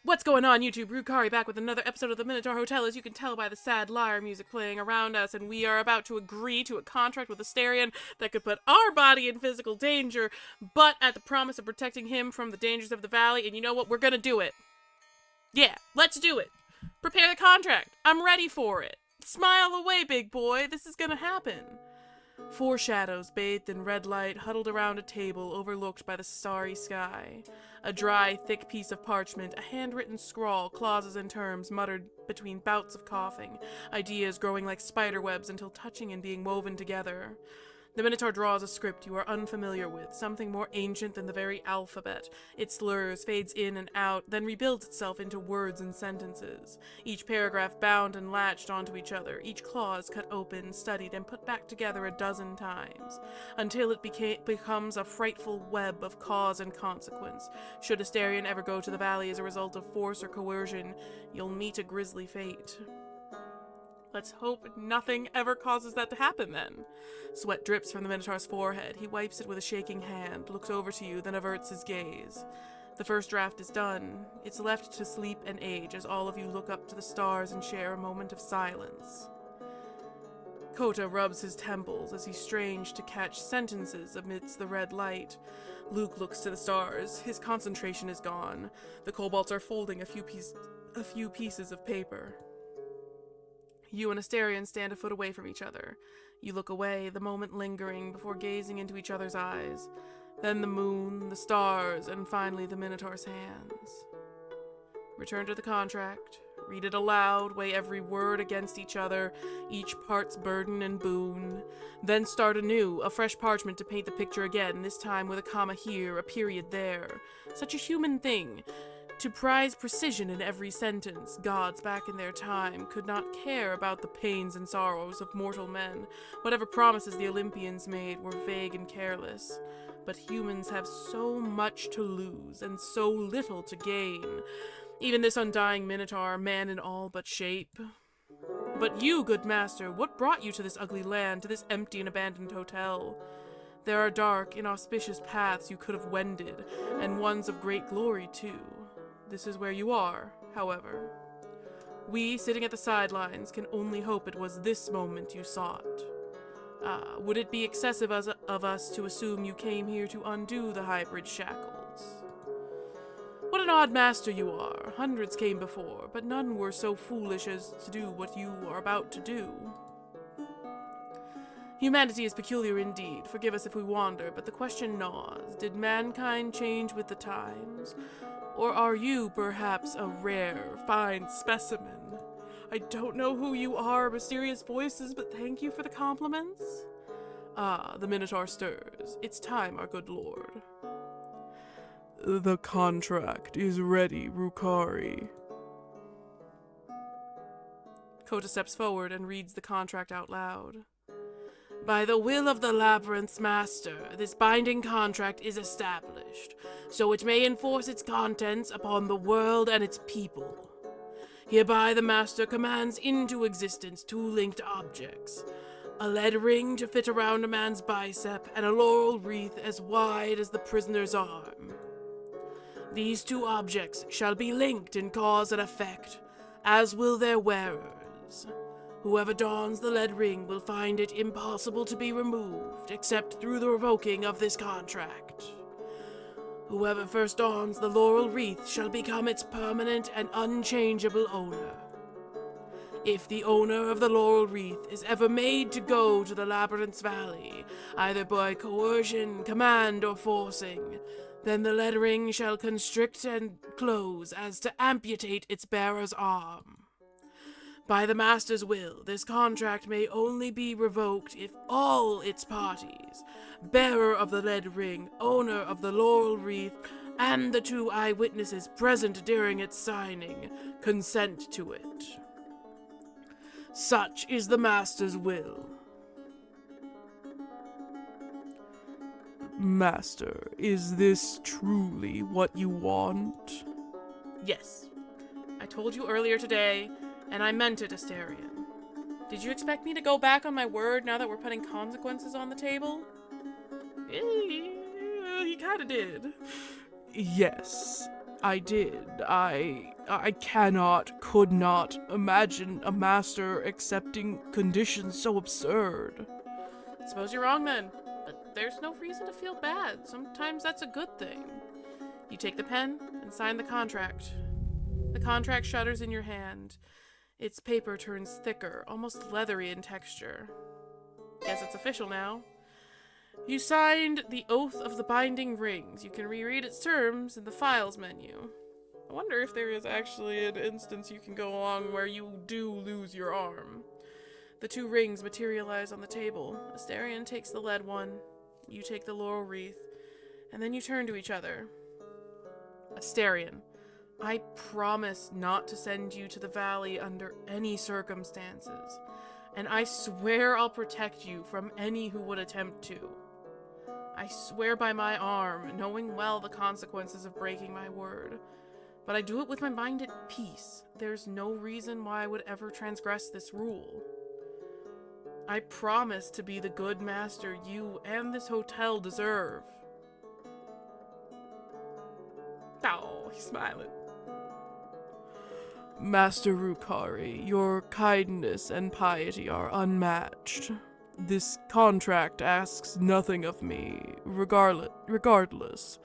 What's going on, YouTube? Rukari back with another episode of the Minotaur Hotel. As you can tell by the sad lyre music playing around us, and we are about to agree to a contract with Asterion that could put our body in physical danger, but at the promise of protecting him from the dangers of the valley. And you know what? We're gonna do it. Yeah, let's do it. Prepare the contract. I'm ready for it. Smile away, big boy. This is gonna happen. Four shadows, bathed in red light, huddled around a table overlooked by the starry sky. A dry, thick piece of parchment, a handwritten scrawl, clauses and terms muttered between bouts of coughing, ideas growing like spider webs until touching and being woven together. The Minotaur draws a script you are unfamiliar with, something more ancient than the very alphabet. It slurs, fades in and out, then rebuilds itself into words and sentences. Each paragraph bound and latched onto each other, each clause cut open, studied, and put back together a dozen times, until it becomes a frightful web of cause and consequence. Should Asterion ever go to the valley as a result of force or coercion, you'll meet a grisly fate. Let's hope nothing ever causes that to happen, then. Sweat drips from the Minotaur's forehead. He wipes it with a shaking hand, looks over to you, then averts his gaze. The first draft is done. It's left to sleep and age as all of you look up to the stars and share a moment of silence. Kota rubs his temples as he strains to catch sentences amidst the red light. Luke looks to the stars. His concentration is gone. The kobolds are folding a few pieces of paper. You and Asterion stand a foot away from each other. You look away, the moment lingering before gazing into each other's eyes. Then the moon, the stars, and finally the Minotaur's hands. Return to the contract. Read it aloud, weigh every word against each other, each part's burden and boon. Then start anew, a fresh parchment to paint the picture again, this time with a comma here, a period there. Such a human thing. To prize precision in every sentence, gods back in their time could not care about the pains and sorrows of mortal men. Whatever promises the Olympians made were vague and careless. But humans have so much to lose and so little to gain. Even this undying Minotaur, man in all but shape. But you, good master, what brought you to this ugly land, to this empty and abandoned hotel? There are dark, inauspicious paths you could have wended, and ones of great glory, too. This is where you are, however. We, sitting at the sidelines, can only hope it was this moment you sought. Would it be excessive of us to assume you came here to undo the hybrid shackles? What an odd master you are. Hundreds came before, but none were so foolish as to do what you are about to do. Humanity is peculiar indeed. Forgive us if we wander, but the question gnaws. Did mankind change with the times? Or are you, perhaps, a rare, fine specimen? I don't know who you are, mysterious voices, but thank you for the compliments. The Minotaur stirs. It's time, our good lord. The contract is ready, Rukari. Kota steps forward and reads the contract out loud. By the will of the Labyrinth's master, this binding contract is established, so it may enforce its contents upon the world and its people. Hereby the master commands into existence two linked objects, a lead ring to fit around a man's bicep and a laurel wreath as wide as the prisoner's arm. These two objects shall be linked in cause and effect, as will their wearers. Whoever dons the lead ring will find it impossible to be removed, except through the revoking of this contract. Whoever first dons the laurel wreath shall become its permanent and unchangeable owner. If the owner of the laurel wreath is ever made to go to the Labyrinth's Valley, either by coercion, command, or forcing, then the lead ring shall constrict and close as to amputate its bearer's arm. By the master's will, this contract may only be revoked if all its parties, bearer of the lead ring, owner of the laurel wreath, and the two eyewitnesses present during its signing, consent to it. Such is the master's will. Master, is this truly what you want? Yes. I told you earlier today, and I meant it, Asterion. Did you expect me to go back on my word now that we're putting consequences on the table? He kinda did. Yes. I did. I could not imagine a master accepting conditions so absurd. Suppose you're wrong then, but there's no reason to feel bad. Sometimes that's a good thing. You take the pen and sign the contract. The contract shudders in your hand. Its paper turns thicker, almost leathery in texture. Guess it's official now. You signed the Oath of the Binding Rings. You can reread its terms in the Files menu. I wonder if there is actually an instance you can go along where you do lose your arm. The two rings materialize on the table. Asterion takes the lead one. You take the laurel wreath. And then you turn to each other. Asterion, I promise not to send you to the valley under any circumstances. And I swear I'll protect you from any who would attempt to. I swear by my arm, knowing well the consequences of breaking my word. But I do it with my mind at peace. There's no reason why I would ever transgress this rule. I promise to be the good master you and this hotel deserve. Oh, he's smiling. Master Rukari, your kindness and piety are unmatched. This contract asks nothing of me. Regardless,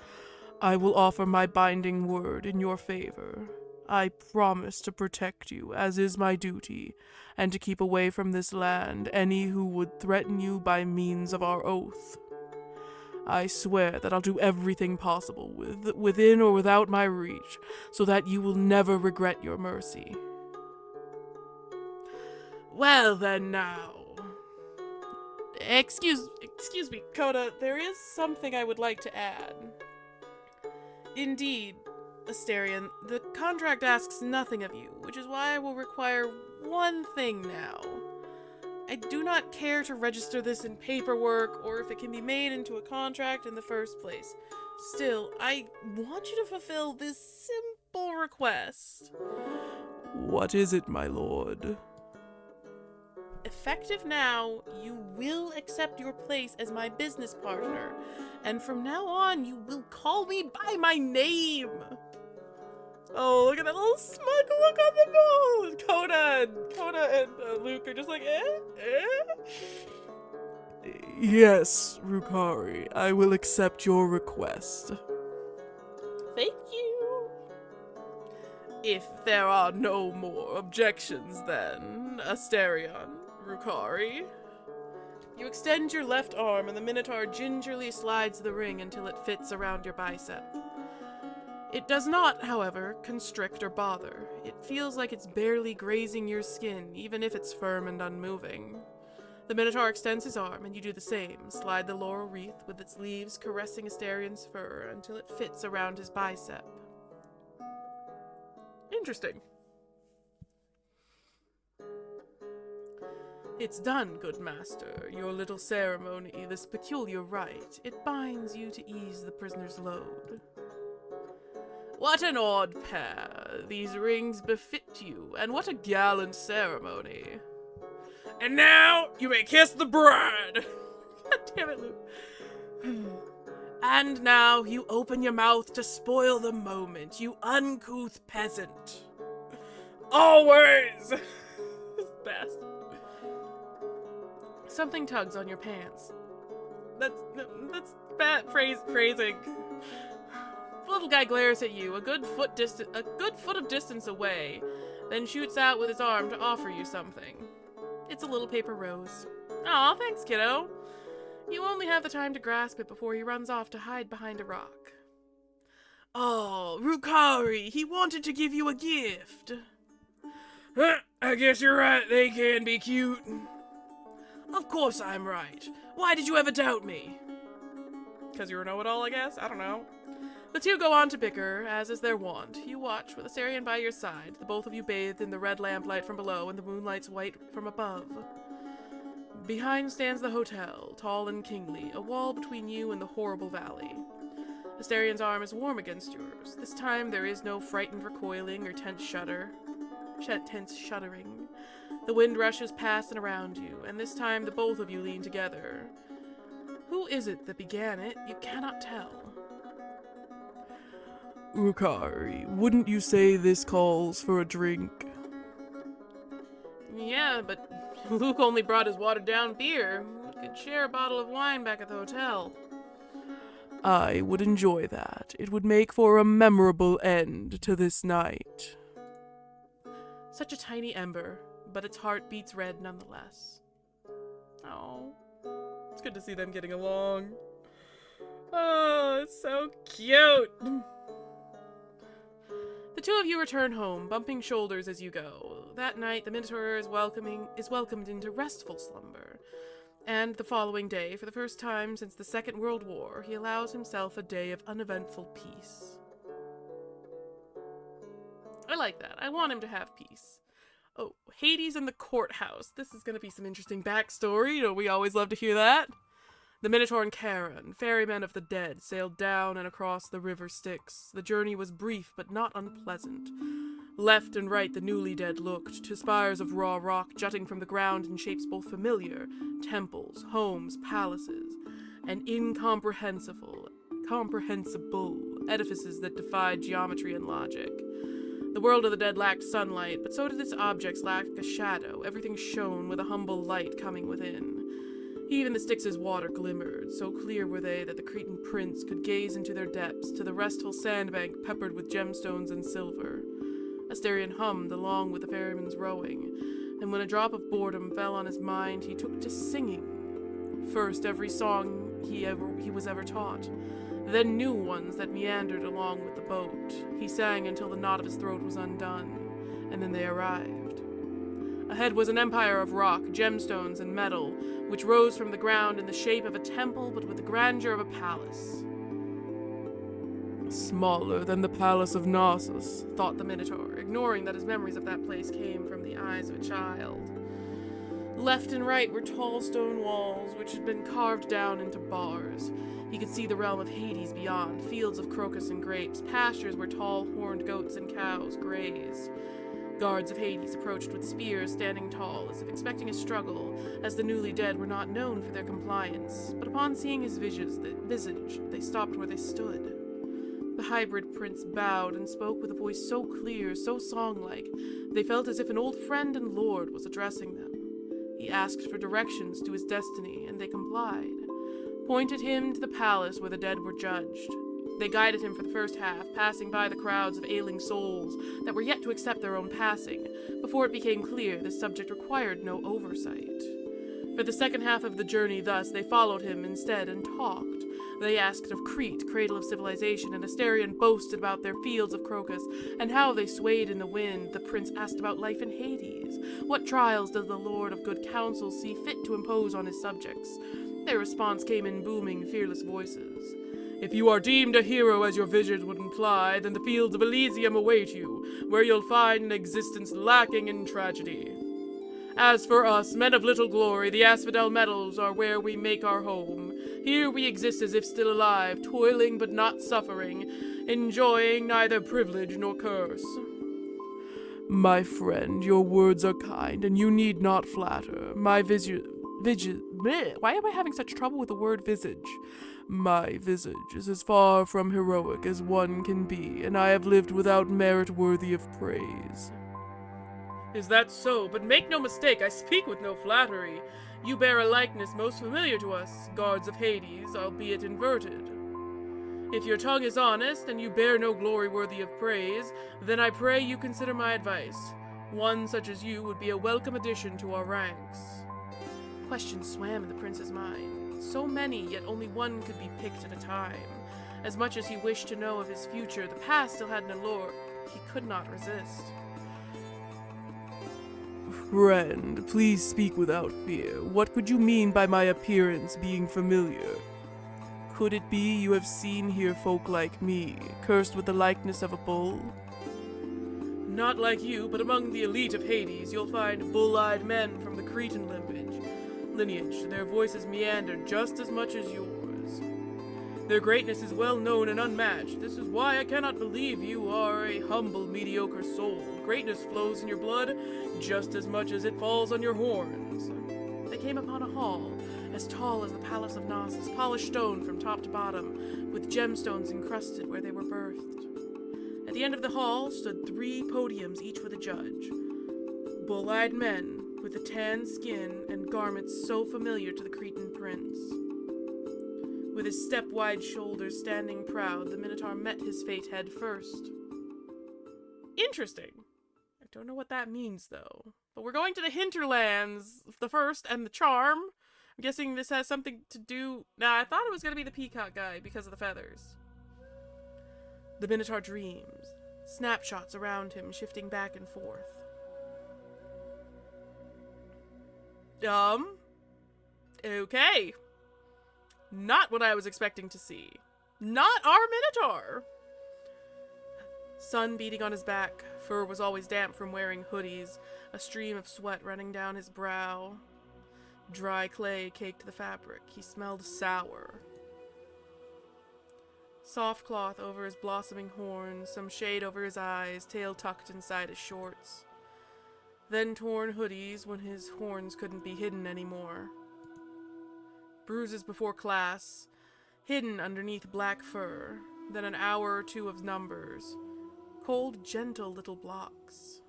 I will offer my binding word in your favor. I promise to protect you, as is my duty, and to keep away from this land any who would threaten you by means of our oath. I swear that I'll do everything possible within or without my reach, so that you will never regret your mercy. Well then now. Excuse me, Coda, there is something I would like to add. Indeed, Asterion, the contract asks nothing of you, which is why I will require one thing now. I do not care to register this in paperwork, or if it can be made into a contract in the first place. Still, I want you to fulfill this simple request. What is it, my lord? Effective now, you will accept your place as my business partner, and from now on, you will call me by my name. Oh, look at that little smug look on the nose. Coda and Luke are just like, Yes, Rukari, I will accept your request. Thank you. If there are no more objections, then, Asterion, Rukari. You extend your left arm and the Minotaur gingerly slides the ring until it fits around your bicep. It does not, however, constrict or bother. It feels like it's barely grazing your skin, even if it's firm and unmoving. The Minotaur extends his arm, and you do the same. Slide the laurel wreath with its leaves caressing Asterion's fur until it fits around his bicep. Interesting. It's done, good master. Your little ceremony, this peculiar rite, it binds you to ease the prisoner's load. What an odd pair. These rings befit you, and what a gallant ceremony. And now, you may kiss the bride! God damn it, Luke. And now, you open your mouth to spoil the moment, you uncouth peasant. Always! Best. Something tugs on your pants. That's bad phrasing. The little guy glares at you, a good foot of distance away, then shoots out with his arm to offer you something. It's a little paper rose. Aw, thanks, kiddo. You only have the time to grasp it before he runs off to hide behind a rock. Oh, Rukari, he wanted to give you a gift. I guess you're right, they can be cute. Of course I'm right. Why did you ever doubt me? Because you're a know-it-all, I guess? I don't know. The two go on to bicker, as is their wont. You watch, with Asterion by your side, the both of you bathed in the red lamplight from below and the moonlight's white from above. Behind stands the hotel, tall and kingly, a wall between you and the horrible valley. Asterion's arm is warm against yours. This time there is no frightened recoiling or tense shuddering. The wind rushes past and around you, and this time the both of you lean together. Who is it that began it? You cannot tell. Rukari, wouldn't you say this calls for a drink? Yeah, but Luke only brought his watered-down beer. We could share a bottle of wine back at the hotel. I would enjoy that. It would make for a memorable end to this night. Such a tiny ember, but its heart beats red nonetheless. Oh, it's good to see them getting along. Oh, it's so cute. The two of you return home, bumping shoulders as you go. That night, the Minotaur is welcomed into restful slumber. And the following day, for the first time since the Second World War, he allows himself a day of uneventful peace. I like that. I want him to have peace. Oh, Hades and the courthouse. This is going to be some interesting backstory. You know, we always love to hear that. The Minotaur and Charon, ferrymen of the dead, sailed down and across the river Styx. The journey was brief but not unpleasant. Left and right the newly dead looked, to spires of raw rock jutting from the ground in shapes both familiar, temples, homes, palaces, and incomprehensible edifices that defied geometry and logic. The world of the dead lacked sunlight, but so did its objects lack a shadow. Everything shone with a humble light coming within. Even the Styx's water glimmered, so clear were they that the Cretan prince could gaze into their depths, to the restful sandbank peppered with gemstones and silver. Asterion hummed along with the ferryman's rowing, and when a drop of boredom fell on his mind, he took to singing. First every song he was ever taught, then new ones that meandered along with the boat. He sang until the knot of his throat was undone, and then they arrived. Ahead was an empire of rock, gemstones, and metal, which rose from the ground in the shape of a temple, but with the grandeur of a palace. Smaller than the palace of Knossos, thought the Minotaur, ignoring that his memories of that place came from the eyes of a child. Left and right were tall stone walls, which had been carved down into bars. He could see the realm of Hades beyond, fields of crocus and grapes, pastures where tall horned goats and cows grazed. Guards of Hades approached with spears standing tall, as if expecting a struggle, as the newly dead were not known for their compliance. But upon seeing his visage, they stopped where they stood. The hybrid prince bowed and spoke with a voice so clear, so song-like, they felt as if an old friend and lord was addressing them. He asked for directions to his destiny, and they complied, pointed him to the palace where the dead were judged. They guided him for the first half, passing by the crowds of ailing souls that were yet to accept their own passing, before it became clear this subject required no oversight. For the second half of the journey, thus, they followed him instead and talked. They asked of Crete, cradle of civilization, and Asterion boasted about their fields of crocus and how they swayed in the wind. The prince asked about life in Hades. What trials does the Lord of Good Counsel see fit to impose on his subjects? Their response came in booming, fearless voices. If you are deemed a hero as your vision would imply, then the fields of Elysium await you, where you'll find an existence lacking in tragedy. As for us, men of little glory, the asphodel metals are where we make our home. Here we exist as if still alive, toiling but not suffering, enjoying neither privilege nor curse. My friend, your words are kind, and you need not flatter. My why am I having such trouble with the word visage? My visage is as far from heroic as one can be, and I have lived without merit worthy of praise. Is that so? But make no mistake, I speak with no flattery. You bear a likeness most familiar to us, guards of Hades, albeit inverted. If your tongue is honest, and you bear no glory worthy of praise, then I pray you consider my advice. One such as you would be a welcome addition to our ranks. Questions swam in the prince's mind. So many, yet only one could be picked at a time. As much as he wished to know of his future, the past still had an allure he could not resist. Friend, please speak without fear. What could you mean by my appearance being familiar? Could it be you have seen here folk like me, cursed with the likeness of a bull? Not like you, but among the elite of Hades, you'll find bull-eyed men from the Cretan lineage. Their voices meander just as much as yours. Their greatness is well known and unmatched. This is why I cannot believe you are a humble, mediocre soul. Greatness flows in your blood just as much as it falls on your horns. They came upon a hall, as tall as the palace of Knossos, polished stone from top to bottom, with gemstones encrusted where they were birthed. the end of the hall stood 3 podiums, each with a judge. Bull-eyed men with a tan skin and garments so familiar to the Cretan prince. With his step-wide shoulders standing proud, the Minotaur met his fate head first. Interesting. I don't know what that means, though. But we're going to the hinterlands, the first, and the charm. I'm guessing this has something to do... Nah, I thought it was going to be the peacock guy because of the feathers. The Minotaur dreams, snapshots around him shifting back and forth. Okay. Not what I was expecting to see. Not our Minotaur! Sun beating on his back, fur was always damp from wearing hoodies, a stream of sweat running down his brow. Dry clay caked the fabric. He smelled sour. Soft cloth over his blossoming horns, some shade over his eyes, tail tucked inside his shorts. Then torn hoodies when his horns couldn't be hidden anymore. Bruises before class, hidden underneath black fur, then an hour or 2 of numbers. Cold, gentle little blocks.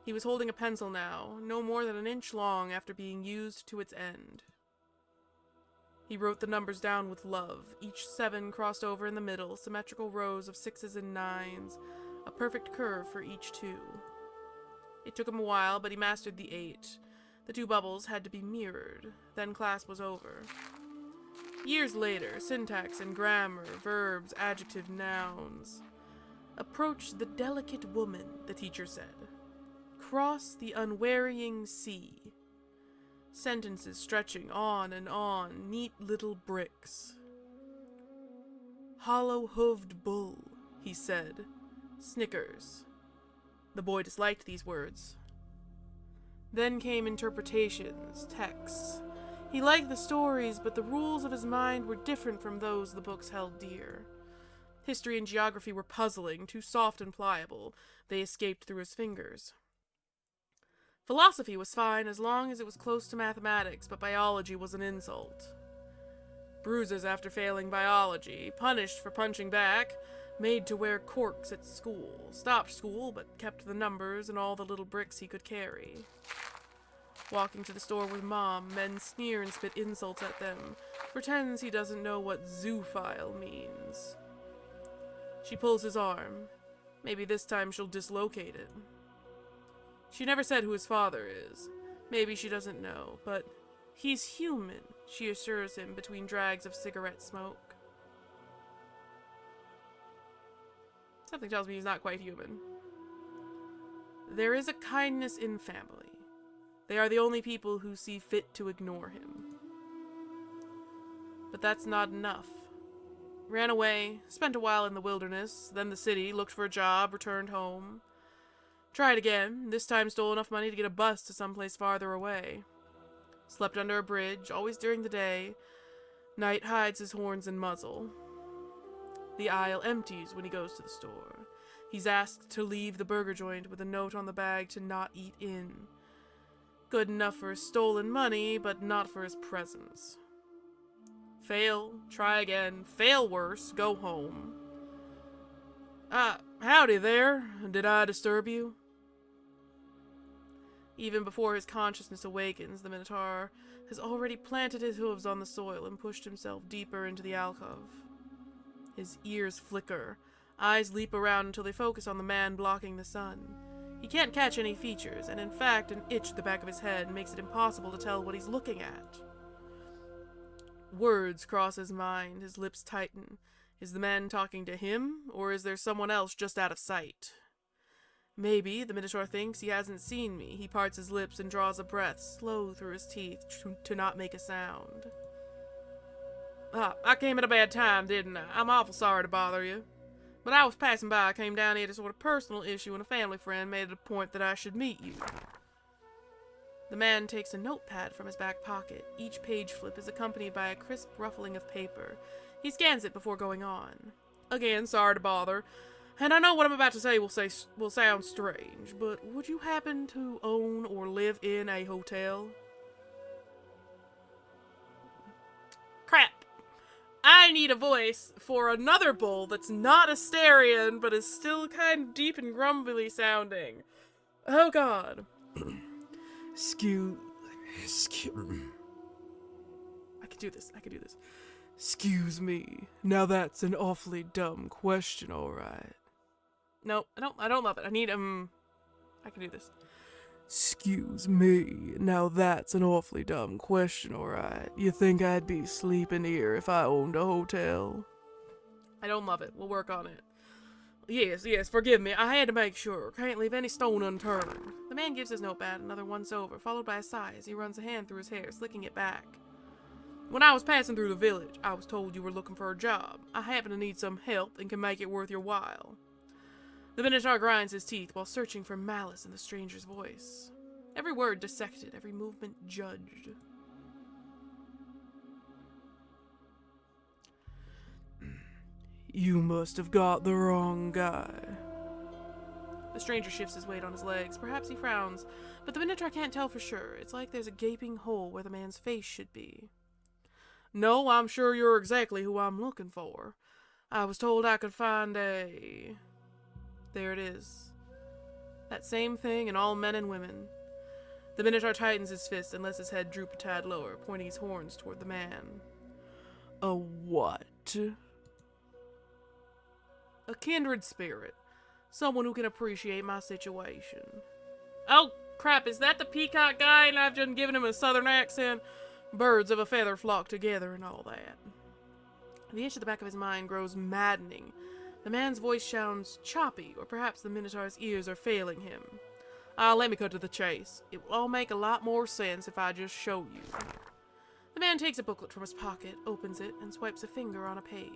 He was holding a pencil now, no more than an inch long after being used to its end. He wrote the numbers down with love, each 7 crossed over in the middle, symmetrical rows of 6s and 9s, a perfect curve for each 2. It took him a while, but he mastered the 8. The 2 bubbles had to be mirrored, then class was over. Years later, syntax and grammar, verbs, adjective, nouns. Approach the delicate woman, the teacher said. Cross the unwearying sea. Sentences stretching on and on, neat little bricks. Hollow-hooved bull, he said. Snickers. The boy disliked these words. Then came interpretations, texts. He liked the stories, but the rules of his mind were different from those the books held dear. History and geography were puzzling, too soft and pliable. They escaped through his fingers. Philosophy was fine as long as it was close to mathematics, but biology was an insult. Bruises after failing biology, punished for punching back, made to wear corks at school, stopped school but kept the numbers and all the little bricks he could carry. Walking to the store with Mom, men sneer and spit insults at them, pretends he doesn't know what zoophile means. She pulls his arm. Maybe this time she'll dislocate it. She never said who his father is. Maybe she doesn't know, but he's human, she assures him between drags of cigarette smoke. Something tells me he's not quite human. There is a kindness in family. They are the only people who see fit to ignore him. But that's not enough. Ran away, spent a while in the wilderness, then the city, looked for a job, returned home. Tried again, this time stole enough money to get a bus to someplace farther away. Slept under a bridge, always during the day. Night hides his horns and muzzle. The aisle empties when he goes to the store. He's asked to leave the burger joint with a note on the bag to not eat in. Good enough for his stolen money, but not for his presence. Fail, try again, fail worse, go home. Howdy there. Did I disturb you? Even before his consciousness awakens, the Minotaur has already planted his hooves on the soil and pushed himself deeper into the alcove. His ears flicker, eyes leap around until they focus on the man blocking the sun. He can't catch any features, and in fact, an itch at the back of his head makes it impossible to tell what he's looking at. Words cross his mind, his lips tighten. Is the man talking to him, or is there someone else just out of sight? Maybe, the Minotaur thinks, he hasn't seen me. He parts his lips and draws a breath, slow through his teeth, to not make a sound. I came at a bad time, didn't I? I'm awful sorry to bother you. But I was passing by, I came down here to sort of personal issue, and a family friend made it a point that I should meet you. The man takes a notepad from his back pocket. Each page flip is accompanied by a crisp ruffling of paper. He scans it before going on. Again, sorry to bother. And I know what I'm about to say will sound strange, but would you happen to own or live in a hotel? Crap. I I need a voice for another bull that's not Asterion, but is still kind of deep and grumbly sounding. Oh god. Excuse... I could do this. Excuse me. Now that's an awfully dumb question, alright. No, I don't love it. I need, I can do this. Excuse me. Now that's an awfully dumb question, alright. You think I'd be sleeping here if I owned a hotel? I don't love it. We'll work on it. Yes, forgive me. I had to make sure. Can't leave any stone unturned. The man gives his notepad another once over, followed by a sigh as he runs a hand through his hair, slicking it back. When I was passing through the village, I was told you were looking for a job. I happen to need some help and can make it worth your while. The Minotaur grinds his teeth while searching for malice in the stranger's voice. Every word dissected, every movement judged. You must have got the wrong guy. The stranger shifts his weight on his legs. Perhaps he frowns, but the Minotaur can't tell for sure. It's like there's a gaping hole where the man's face should be. No, I'm sure you're exactly who I'm looking for. I was told I could find a... There it is. That same thing in all men and women. The Minotaur tightens his fist and lets his head droop a tad lower, pointing his horns toward the man. A what? A kindred spirit. Someone who can appreciate my situation. Oh, crap, is that the peacock guy and I've just given him a southern accent? Birds of a feather flock together and all that. The itch at the back of his mind grows maddening. The man's voice sounds choppy, or perhaps the Minotaur's ears are failing him. Let me cut to the chase. It will all make a lot more sense if I just show you. The man takes a booklet from his pocket, opens it, and swipes a finger on a page.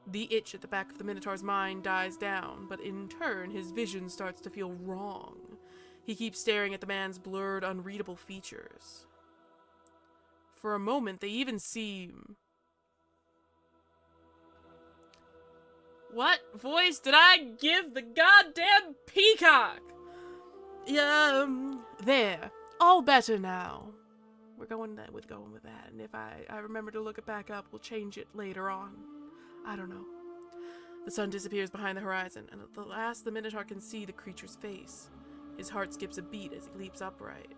The itch at the back of the Minotaur's mind dies down, but in turn his vision starts to feel wrong. He keeps staring at the man's blurred, unreadable features. For a moment, they even seem... What voice did I give the goddamn peacock? There. All better now. We're going with that, and if I remember to look it back up, we'll change it later on. I don't know. The sun disappears behind the horizon, and at the last the Minotaur can see the creature's face. His heart skips a beat as he leaps upright.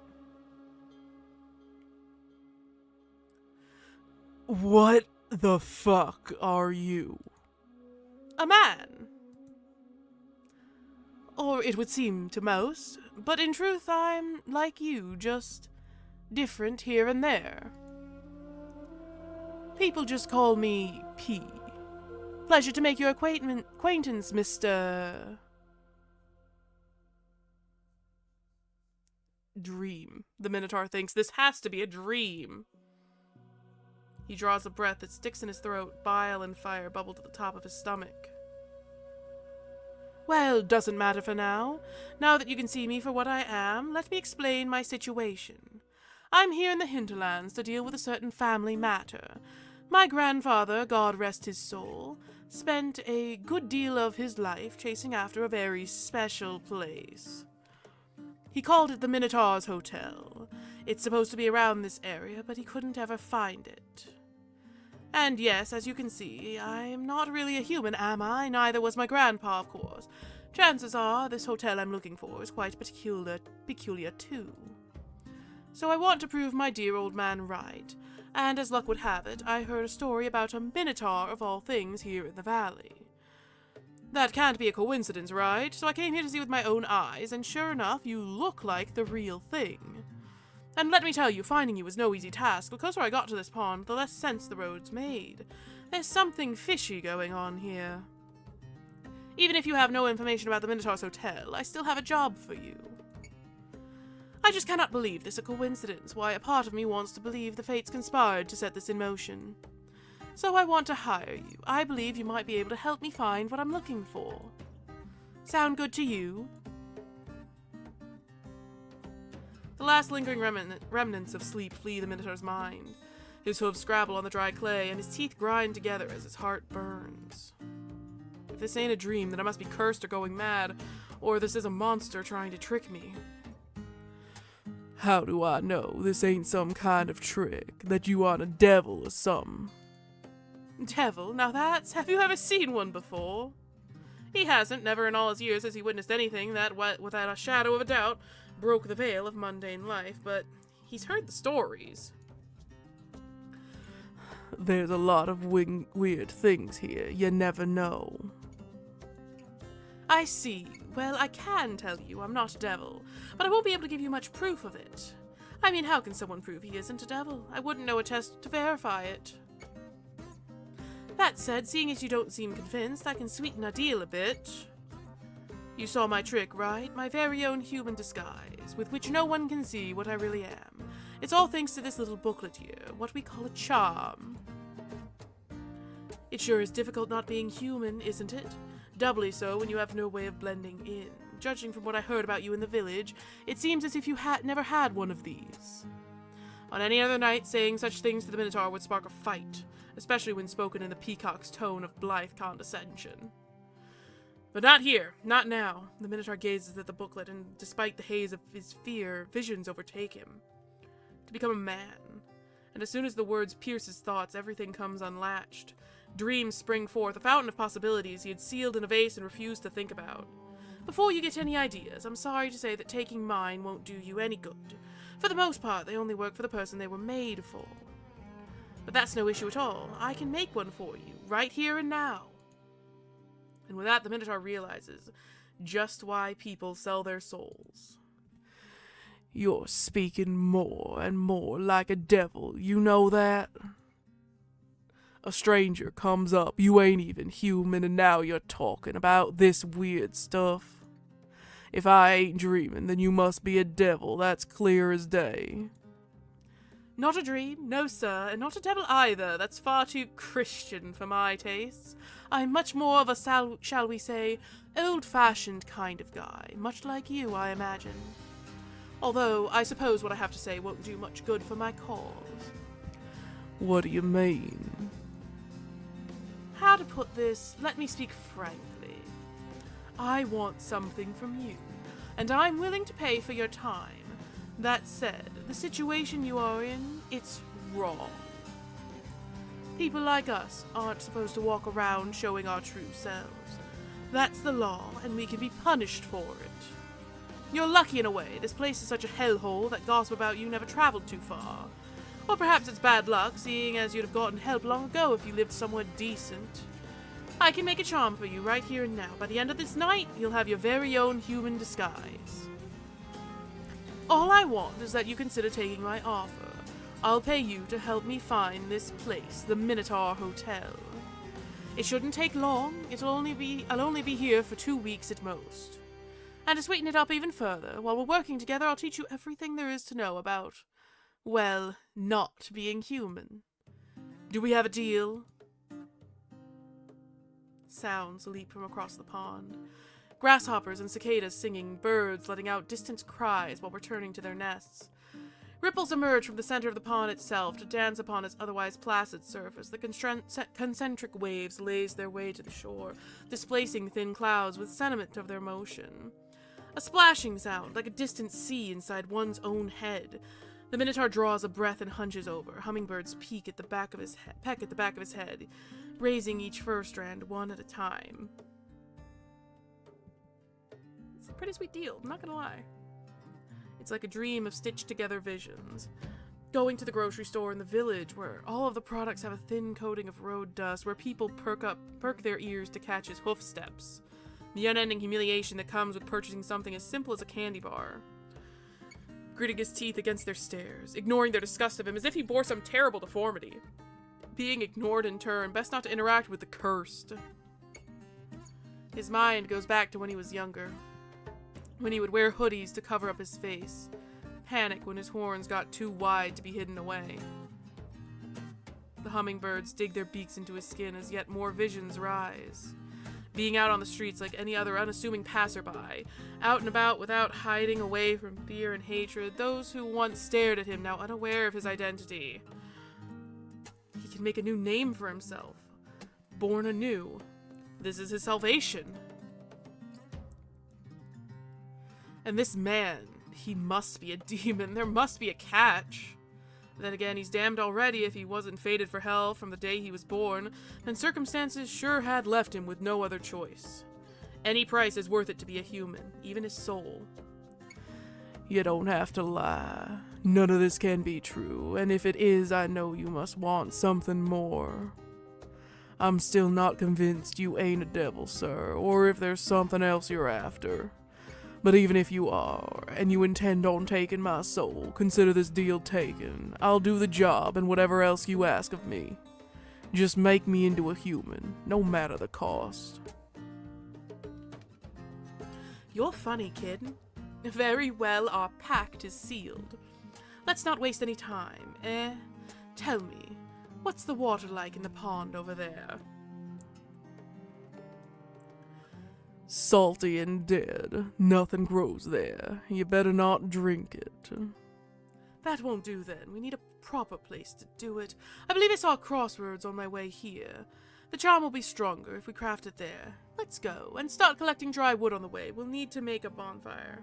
What the fuck are you? A man. Or it would seem to most, but in truth I'm like you, just different here and there. People just call me P. Pleasure to make your acquaintance, Mr. Dream. The Minotaur thinks this has to be a dream. He draws a breath that sticks in his throat. Bile and fire bubble to the top of his stomach. Well, doesn't matter for now. Now that you can see me for what I am, let me explain my situation. I'm here in the hinterlands to deal with a certain family matter. My grandfather, God rest his soul, spent a good deal of his life chasing after a very special place. He called it the Minotaur Hotel. It's supposed to be around this area, but he couldn't ever find it. And yes, as you can see, I'm not really a human, am I? Neither was my grandpa, of course. Chances are this hotel I'm looking for is quite peculiar too. So I want to prove my dear old man right, and as luck would have it, I heard a story about a Minotaur of all things here in the valley. That can't be a coincidence, right? So I came here to see with my own eyes, and sure enough, you look like the real thing. And let me tell you, finding you was no easy task. The closer I got to this pond, the less sense the roads made. There's something fishy going on here. Even if you have no information about the Minotaur's Hotel, I still have a job for you. I just cannot believe this a coincidence, why a part of me wants to believe the fates conspired to set this in motion. So I want to hire you. I believe you might be able to help me find what I'm looking for. Sound good to you? The last lingering remnants of sleep flee the Minotaur's mind. His hooves scrabble on the dry clay, and his teeth grind together as his heart burns. If this ain't a dream, then I must be cursed or going mad, or this is a monster trying to trick me. How do I know this ain't some kind of trick, that you aren't a devil or something? Devil? Now that's... Have you ever seen one before? He hasn't. Never in all his years has he witnessed anything that, without a shadow of a doubt, broke the veil of mundane life, but he's heard the stories. There's a lot of weird things here. You never know. I see. Well, I can tell you I'm not a devil, but I won't be able to give you much proof of it. I mean, how can someone prove he isn't a devil? I wouldn't know a test to verify it. That said, seeing as you don't seem convinced, I can sweeten our deal a bit. You saw my trick, right? My very own human disguise, with which no one can see what I really am. It's all thanks to this little booklet here, what we call a charm. It sure is difficult not being human, isn't it? Doubly so when you have no way of blending in. Judging from what I heard about you in the village, it seems as if you never had one of these. On any other night, saying such things to the Minotaur would spark a fight, especially when spoken in the peacock's tone of blithe condescension. But not here, not now. The Minotaur gazes at the booklet, and despite the haze of his fear, visions overtake him. To become a man. And as soon as the words pierce his thoughts, everything comes unlatched. Dreams spring forth, a fountain of possibilities he had sealed in a vase and refused to think about. Before you get any ideas, I'm sorry to say that taking mine won't do you any good. For the most part, they only work for the person they were made for. But that's no issue at all. I can make one for you, right here and now. And with that, the Minotaur realizes just why people sell their souls. You're speaking more and more like a devil, you know that? A stranger comes up, you ain't even human, and now you're talking about this weird stuff. If I ain't dreaming, then you must be a devil, that's clear as day. Not a dream, no sir, and not a devil either. That's far too Christian for my tastes. I'm much more of a, shall we say, old-fashioned kind of guy, much like you, I imagine. Although, I suppose what I have to say won't do much good for my cause. What do you mean? How to put this? Let me speak frankly. I want something from you, and I'm willing to pay for your time. That said, the situation you are in, it's wrong. People like us aren't supposed to walk around showing our true selves. That's the law, and we can be punished for it. You're lucky in a way. This place is such a hellhole that gossip about you never traveled too far. Or perhaps it's bad luck, seeing as you'd have gotten help long ago if you lived somewhere decent. I can make a charm for you right here and now. By the end of this night, you'll have your very own human disguise. All I want is that you consider taking my offer. I'll pay you to help me find this place, the Minotaur Hotel. It shouldn't take long. I'll only be here for 2 weeks at most. And to sweeten it up even further, while we're working together, I'll teach you everything there is to know about, well, not being human. Do we have a deal? Sounds leap from across the pond. Grasshoppers and cicadas singing, birds letting out distant cries while returning to their nests. Ripples emerge from the center of the pond itself to dance upon its otherwise placid surface. The concentric waves laze their way to the shore, displacing thin clouds with sentiment of their motion. A splashing sound, like a distant sea inside one's own head. The Minotaur draws a breath and hunches over. Hummingbirds peck at the back of his head, raising each fur strand one at a time. It's a pretty sweet deal, I'm not gonna lie. It's like a dream of stitched together visions. Going to the grocery store in the village, where all of the products have a thin coating of road dust, where people perk their ears to catch his hoof steps. The unending humiliation that comes with purchasing something as simple as a candy bar. Gritting his teeth against their stares, ignoring their disgust of him as if he bore some terrible deformity. Being ignored in turn, best not to interact with the cursed. His mind goes back to when he was younger, when he would wear hoodies to cover up his face, panic when his horns got too wide to be hidden away. The hummingbirds dig their beaks into his skin as yet more visions rise. Being out on the streets like any other unassuming passerby, out and about without hiding away from fear and hatred, those who once stared at him now unaware of his identity. He can make a new name for himself, born anew. This is his salvation. And this man, He must be a demon. There must be a catch. Then again, he's damned already if he wasn't fated for hell from the day he was born, and circumstances sure had left him with no other choice. Any price is worth it to be a human, even his soul. You don't have to lie. None of this can be true, and if it is, I know you must want something more. I'm still not convinced you ain't a devil, sir, or if there's something else you're after. But even if you are, and you intend on taking my soul, consider this deal taken. I'll do the job and whatever else you ask of me. Just make me into a human, no matter the cost. You're funny, kid. Very well, our pact is sealed. Let's not waste any time, eh? Tell me, what's the water like in the pond over there? Salty and dead. Nothing grows there. You better not drink it. That won't do then. We need a proper place to do it. I believe I saw a crossroads on my way here. The charm will be stronger if we craft it there. Let's go, and start collecting dry wood on the way. We'll need to make a bonfire.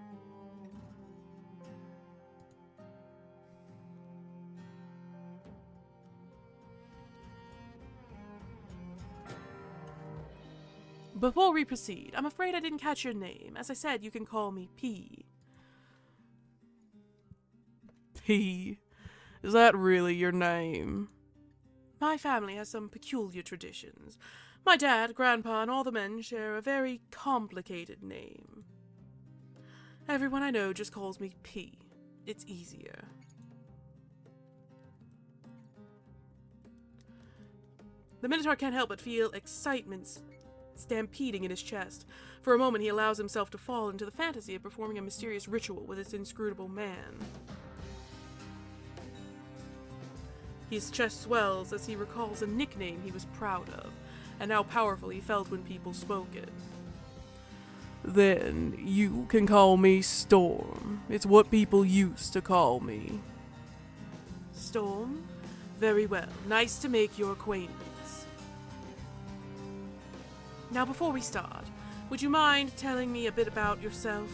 Before we proceed, I'm afraid I didn't catch your name. As I said, you can call me P. P? Is that really your name? My family has some peculiar traditions. My dad, grandpa, and all the men share a very complicated name. Everyone I know just calls me P. It's easier. The Minotaur can't help but feel excitement stampeding in his chest. For a moment, he allows himself to fall into the fantasy of performing a mysterious ritual with this inscrutable man. His chest swells as he recalls a nickname he was proud of, and how powerful he felt when people spoke it. Then you can call me Storm. It's what people used to call me. Storm? Very well. Nice to make your acquaintance. Now, before we start, would you mind telling me a bit about yourself?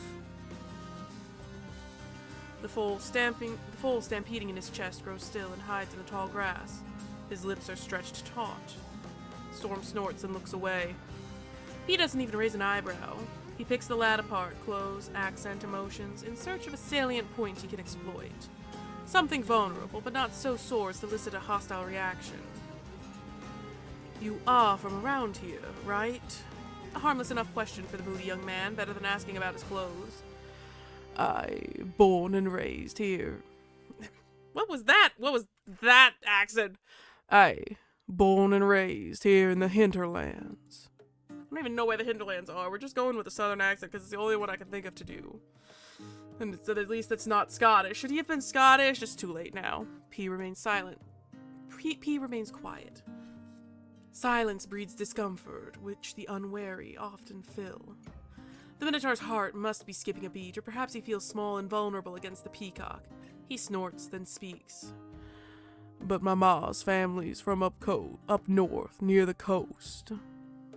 The full stampeding in his chest grows still and hides in the tall grass. His lips are stretched taut. Storm snorts and looks away. He doesn't even raise an eyebrow. He picks the lad apart, clothes, accent, emotions, in search of a salient point he can exploit. Something vulnerable, but not so sore as to elicit a hostile reaction. You are from around here, right? A harmless enough question for the moody young man, better than asking about his clothes. Born and raised here. What was that? What was that accent? Born and raised here in the hinterlands. I don't even know where the hinterlands are. We're just going with a southern accent because it's the only one I can think of to do. And so at least it's not Scottish. Should he have been Scottish? It's too late now. P remains silent. P remains quiet. Silence breeds discomfort, which the unwary often fill. The Minotaur's heart must be skipping a beat, or perhaps he feels small and vulnerable against the peacock. He snorts, then speaks. But my ma's family's from up north, near the coast.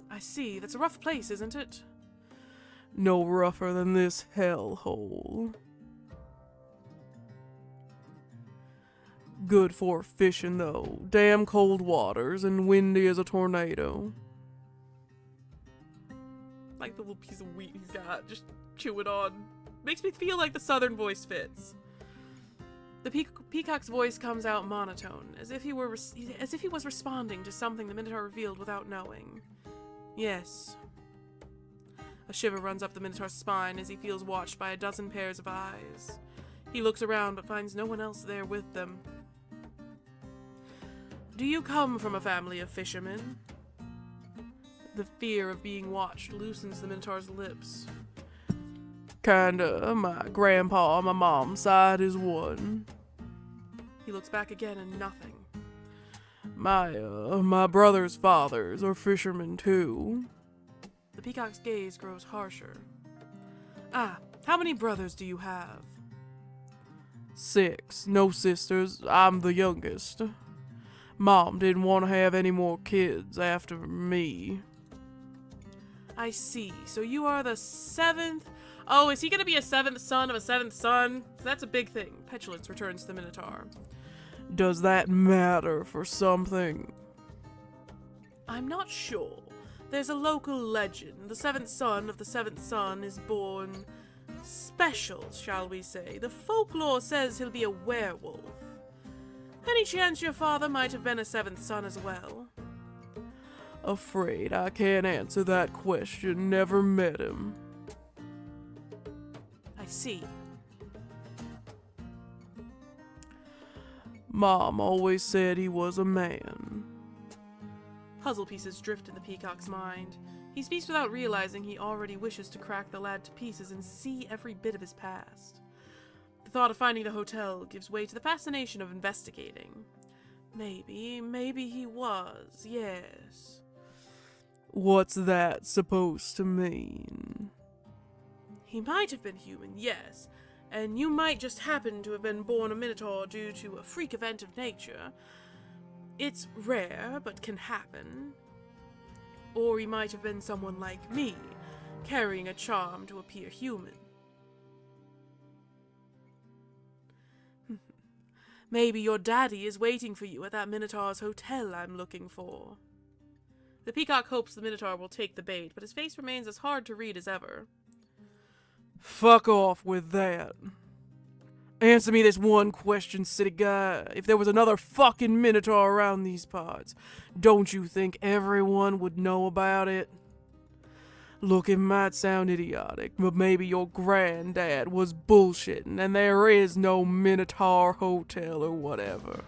I see. That's a rough place, isn't it? No rougher than this hellhole. Good for fishing, though. Damn cold waters and windy as a tornado. Like the little piece of wheat he's got, just chew it on. Makes me feel like the southern voice fits. The peacock's voice comes out monotone, as if he was responding to something the Minotaur revealed without knowing. Yes. A shiver runs up the Minotaur's spine as he feels watched by a dozen pairs of eyes. He looks around but finds no one else there with them. Do you come from a family of fishermen? The fear of being watched loosens the Minotaur's lips. Kinda. My grandpa on my mom's side is one. He looks back again and nothing. My brother's fathers are fishermen too. The peacock's gaze grows harsher. Ah, how many brothers do you have? 6. No sisters. I'm the youngest. Mom didn't want to have any more kids after me. I see. So you are the 7th... Oh, is he going to be a 7th son of a 7th son? That's a big thing. Petulance returns to the Minotaur. Does that matter for something? I'm not sure. There's a local legend. The 7th son of the 7th son is born special, shall we say. The folklore says he'll be a werewolf. Any chance your father might have been a 7th son as well? Afraid I can't answer that question. Never met him. I see. Mom always said he was a man. Puzzle pieces drift in the peacock's mind. He speaks without realizing he already wishes to crack the lad to pieces and see every bit of his past. The thought of finding the hotel gives way to the fascination of investigating. Maybe he was, yes. What's that supposed to mean? He might have been human, yes, and you might just happen to have been born a Minotaur due to a freak event of nature. It's rare, but can happen. Or he might have been someone like me, carrying a charm to appear human. Maybe your daddy is waiting for you at that Minotaur's hotel I'm looking for. The peacock hopes the Minotaur will take the bait, but his face remains as hard to read as ever. Fuck off with that. Answer me this one question, city guy. If there was another fucking Minotaur around these parts, don't you think everyone would know about it? Look, it might sound idiotic, but maybe your granddad was bullshitting and there is no Minotaur Hotel or whatever.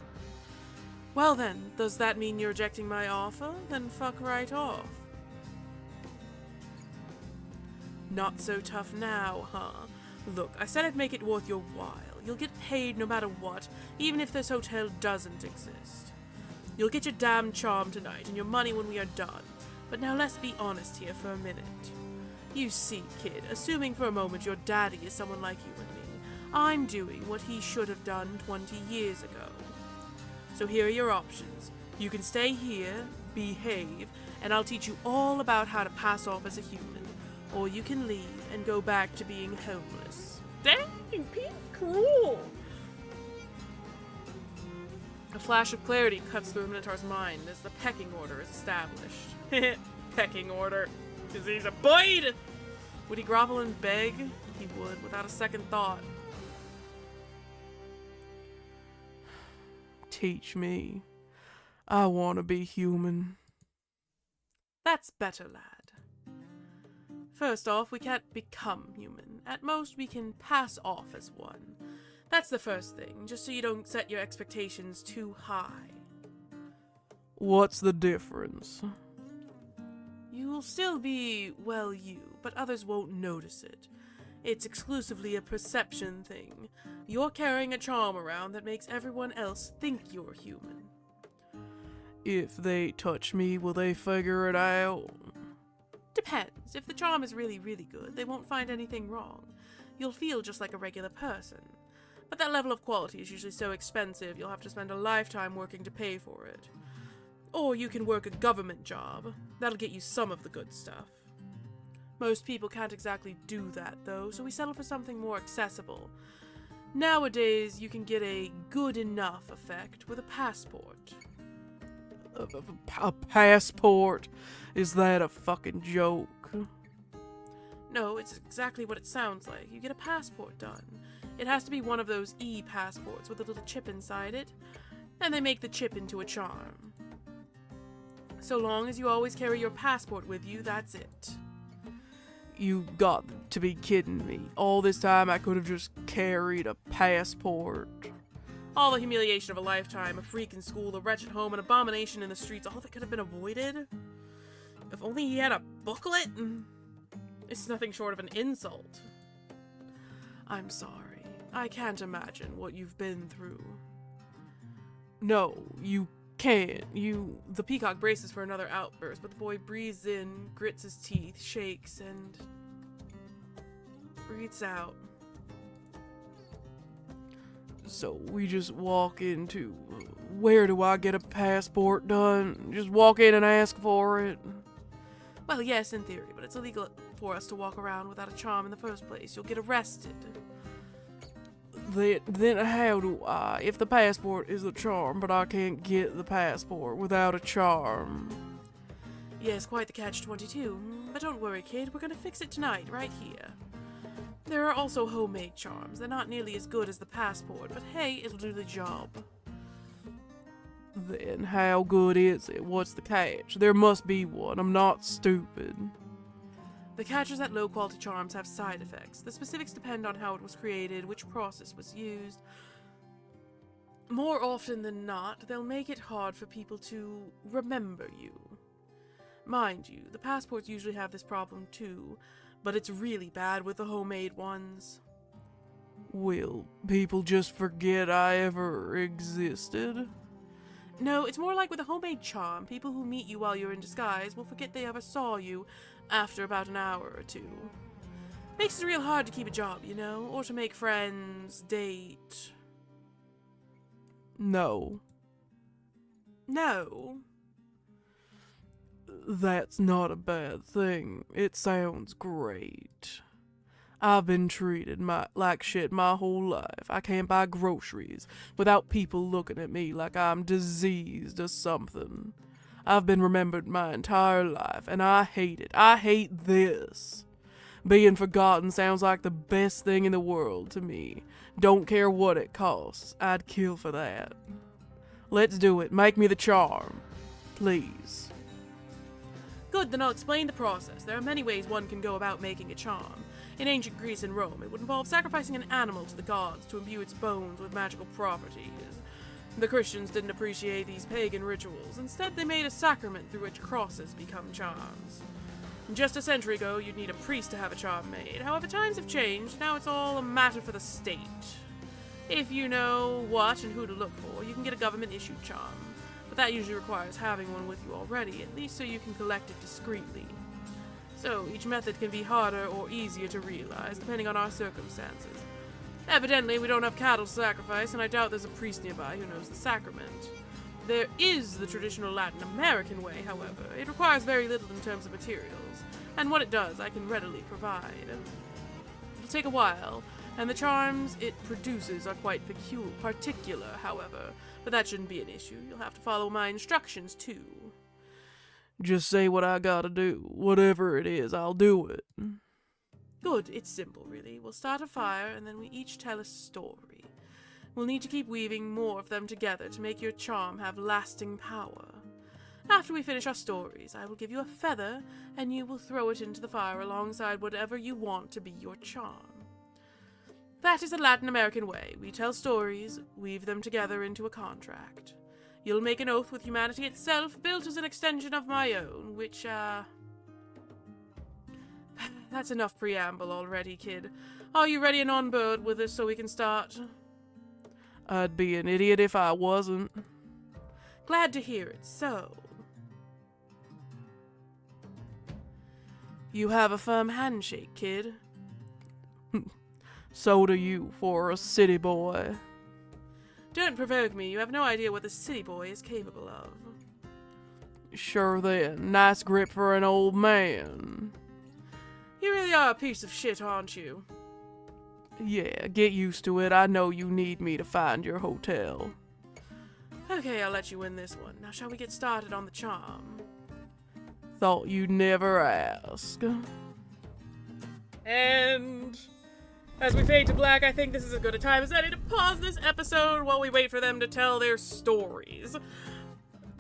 Well then, does that mean you're rejecting my offer? Then fuck right off. Not so tough now, huh? Look, I said I'd make it worth your while. You'll get paid no matter what, even if this hotel doesn't exist. You'll get your damn charm tonight and your money when we are done. But now let's be honest here for a minute. You see, kid, assuming for a moment your daddy is someone like you and me, I'm doing what he should have done 20 years ago. So here are your options. You can stay here, behave, and I'll teach you all about how to pass off as a human. Or you can leave and go back to being homeless. Dang, Pete's cruel! A flash of clarity cuts through Minotaur's mind as the pecking order is established. Pecking order. 'Cause he's a boy! Would he grovel and beg? He would, without a second thought. Teach me. I want to be human. That's better, lad. First off, we can't become human. At most, we can pass off as one. That's the first thing, just so you don't set your expectations too high. What's the difference? You'll still be, well, you, but others won't notice it. It's exclusively a perception thing. You're carrying a charm around that makes everyone else think you're human. If they touch me, will they figure it out? Depends. If the charm is really, really good, they won't find anything wrong. You'll feel just like a regular person. But that level of quality is usually so expensive you'll have to spend a lifetime working to pay for it. Or you can work a government job. That'll get you some of the good stuff. Most people can't exactly do that, though, so we settle for something more accessible. Nowadays, you can get a good enough effect with a passport. A passport? Is that a fucking joke? No, it's exactly what it sounds like. You get a passport done. It has to be one of those e-passports with a little chip inside it, and they make the chip into a charm. So long as you always carry your passport with you, that's it. You got to be kidding me. All this time I could have just carried a passport. All the humiliation of a lifetime, a freak in school, a wretched home, an abomination in the streets, all of it could have been avoided. If only he had a booklet. It's nothing short of an insult. I'm sorry. I can't imagine what you've been through. No, you can't. The peacock braces for another outburst, but the boy breathes in, grits his teeth, shakes, and breathes out. So we just walk into... Where do I get a passport done? Just walk in and ask for it? Well, yes, in theory, but it's illegal for us to walk around without a charm in the first place. You'll get arrested. Then how do I? If the passport is a charm, but I can't get the passport without a charm. Yes, quite the catch-22. But don't worry, kid. We're gonna fix it tonight, right here. There are also homemade charms. They're not nearly as good as the passport, but hey, it'll do the job. Then how good is it? What's the catch? There must be one. I'm not stupid. The catch is that low-quality charms have side effects. The specifics depend on how it was created, which process was used. More often than not, they'll make it hard for people to remember you. Mind you, the passports usually have this problem too, but it's really bad with the homemade ones. Will people just forget I ever existed? No, it's more like with a homemade charm. People who meet you while you're in disguise will forget they ever saw you after about an hour or two. Makes it real hard to keep a job, you know, or to make friends, date. No. No. That's not a bad thing. It sounds great. I've been treated like shit my whole life. I can't buy groceries without people looking at me like I'm diseased or something. I've been remembered my entire life, and I hate it. I hate this. Being forgotten sounds like the best thing in the world to me. Don't care what it costs. I'd kill for that. Let's do it. Make me the charm. Please. Good, then I'll explain the process. There are many ways one can go about making a charm. In ancient Greece and Rome, it would involve sacrificing an animal to the gods to imbue its bones with magical properties. The Christians didn't appreciate these pagan rituals. Instead, they made a sacrament through which crosses become charms. Just a century ago, you'd need a priest to have a charm made. However, times have changed. Now it's all a matter for the state. If you know what and who to look for, you can get a government-issued charm. But that usually requires having one with you already, at least so you can collect it discreetly. So, each method can be harder or easier to realize, depending on our circumstances. Evidently, we don't have cattle to sacrifice, and I doubt there's a priest nearby who knows the sacrament. There is the traditional Latin American way, however. It requires very little in terms of materials, and what it does, I can readily provide. It'll take a while, and the charms it produces are quite particular, however, but that shouldn't be an issue. You'll have to follow my instructions, too. Just say what I gotta do. Whatever it is, I'll do it. Good, it's simple, really. We'll start a fire, and then we each tell a story. We'll need to keep weaving more of them together to make your charm have lasting power. After we finish our stories, I will give you a feather, and you will throw it into the fire alongside whatever you want to be your charm. That is the Latin American way. We tell stories, weave them together into a contract. You'll make an oath with humanity itself, built as an extension of my own, which, that's enough preamble already, kid. Are you ready and on board with us so we can start? I'd be an idiot if I wasn't. Glad to hear it. So, you have a firm handshake, kid. So do you, for a city boy. Don't provoke me. You have no idea what the city boy is capable of. Sure then. Nice grip for an old man. You really are a piece of shit, aren't you? Yeah, get used to it. I know you need me to find your hotel. Okay, I'll let you win this one. Now shall we get started on the charm? Thought you'd never ask. And as we fade to black, I think this is as good a time as any to pause this episode while we wait for them to tell their stories.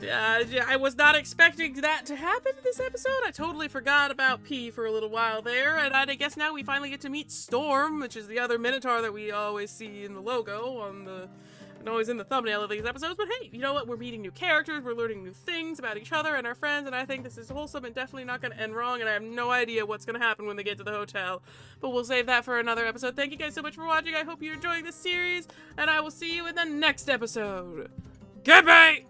I was not expecting that to happen this episode. I totally forgot about P for a little while there, and I guess now we finally get to meet Storm, which is the other Minotaur that we always see in the logo and always in the thumbnail of these episodes. But hey, you know what? We're meeting new characters, we're learning new things about each other and our friends, and I think this is wholesome and definitely not going to end wrong, and I have no idea what's going to happen when they get to the hotel. But we'll save that for another episode. Thank you guys so much for watching. I hope you're enjoying this series, and I will see you in the next episode. Goodbye!